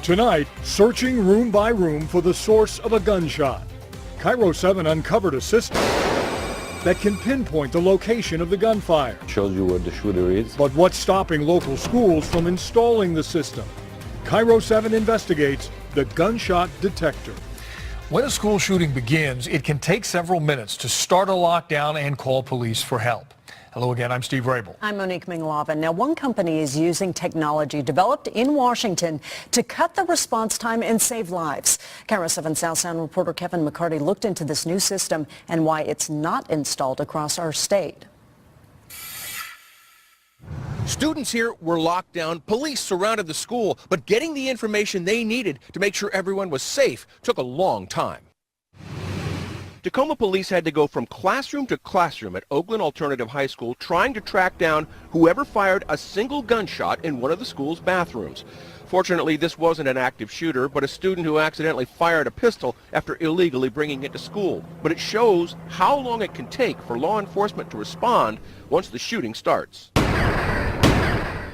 Tonight, searching room by room for the source of a gunshot. Cairo 7 uncovered a system that can pinpoint the location of the gunfire. Shows you where the shooter is. But what's stopping local schools from installing the system? Cairo 7 investigates the gunshot detector. When a school shooting begins, it can take several minutes to start a lockdown and call police for help. Hello again, I'm Steve Rabel. I'm Monique Minglavin. Now, one company is using technology developed in Washington to cut the response time and save lives. Cairo 7 South Sound reporter Kevin McCarty looked into this new system and why it's not installed across our state. Students here were locked down, police surrounded the school, but getting the information they needed to make sure everyone was safe took a long time. Tacoma police had to go from classroom to classroom at Oakland Alternative High School trying to track down whoever fired a single gunshot in one of the school's bathrooms. Fortunately, this wasn't an active shooter, but a student who accidentally fired a pistol after illegally bringing it to school. But it shows how long it can take for law enforcement to respond once the shooting starts.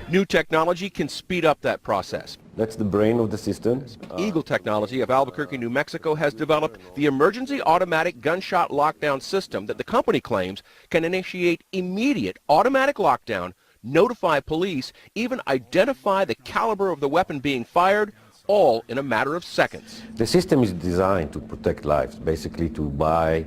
New technology can speed up that process. That's the brain of the system. EAGL Technology of Albuquerque, New Mexico has developed the emergency automatic gunshot lockdown system that the company claims can initiate immediate automatic lockdown, notify police, even identify the caliber of the weapon being fired, all in a matter of seconds. The system is designed to protect lives, basically to buy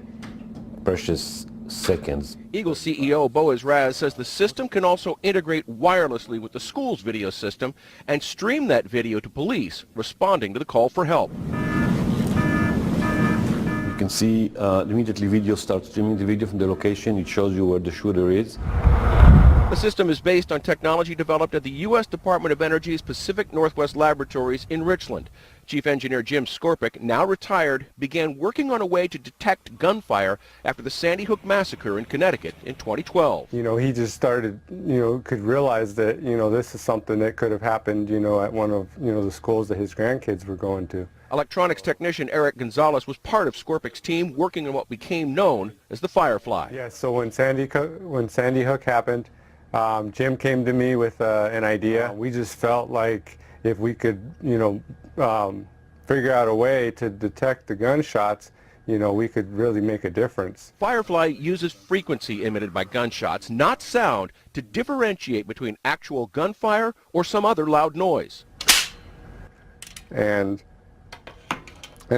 precious seconds. EAGL CEO Boaz says the system can also integrate wirelessly with the school's video system and stream that video to police responding to the call for help. You can see immediately video starts streaming the video from the location. It shows you where the shooter is. The system is based on technology developed at the U.S. Department of Energy's Pacific Northwest Laboratories in Richland. Chief Engineer Jim Skorpic, now retired, began working on a way to detect gunfire after the Sandy Hook massacre in Connecticut in 2012. He just started, could realize that, this is something that could have happened, at one of, the schools that his grandkids were going to. Electronics technician Eric Gonzalez was part of Skorpic's team working on what became known as the Firefly. Yeah, so when Sandy Hook happened, Jim came to me with an idea. We just felt like if we could, figure out a way to detect the gunshots, we could really make a difference. Firefly uses frequency emitted by gunshots, not sound, to differentiate between actual gunfire or some other loud noise. And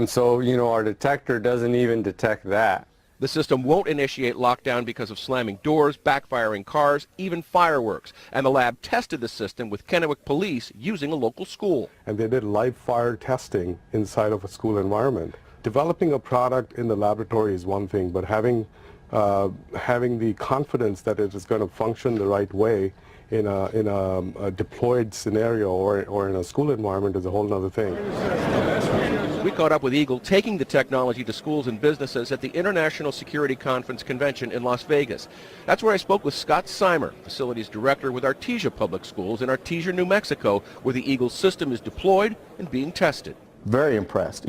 so, our detector doesn't even detect that. The system won't initiate lockdown because of slamming doors, backfiring cars, even fireworks. And the lab tested the system with Kennewick police using a local school. And they did live fire testing inside of a school environment. Developing a product in the laboratory is one thing, but having the confidence that it is going to function the right way in a deployed scenario or in a school environment is a whole other thing. We caught up with EAGL taking the technology to schools and businesses at the International Security Conference Convention in Las Vegas. That's where I spoke with Scott Seimer, Facilities Director with Artesia Public Schools in Artesia, New Mexico, where the EAGL system is deployed and being tested. Very impressed.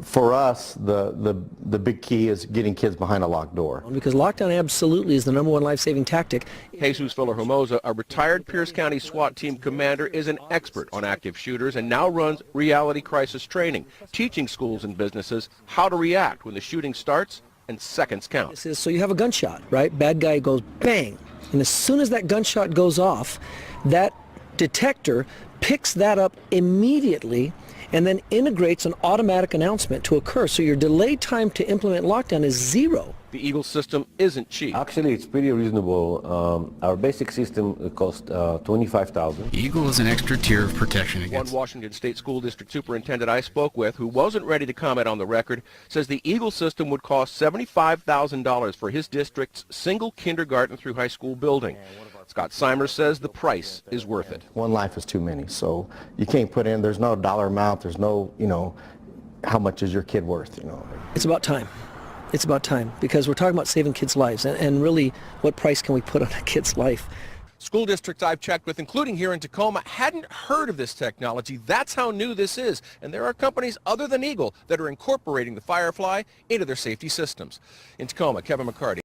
For us, the big key is getting kids behind a locked door. Because lockdown absolutely is the #1 life-saving tactic. Jesus Filler-Hermosa, a retired Pierce County SWAT team commander, is an expert on active shooters and now runs reality crisis training, teaching schools and businesses how to react when the shooting starts and seconds count. So you have a gunshot, right? Bad guy goes bang. And as soon as that gunshot goes off, that detector picks that up immediately and then integrates an automatic announcement to occur. So your delay time to implement lockdown is 0. The EAGL system isn't cheap. Actually, it's pretty reasonable. Our basic system cost $25,000. EAGL is an extra tier of protection against. One Washington State School District superintendent I spoke with, who wasn't ready to comment on the record, says the EAGL system would cost $75,000 for his district's single kindergarten through high school building. Scott Seimer says the price is worth it. One life is too many, so you can't put in, there's no dollar amount, there's no, how much is your kid worth, It's about time. It's about time, because we're talking about saving kids' lives, and really, what price can we put on a kid's life? School districts I've checked with, including here in Tacoma, hadn't heard of this technology. That's how new this is. And there are companies other than EAGL that are incorporating the Firefly into their safety systems. In Tacoma, Kevin McCarty.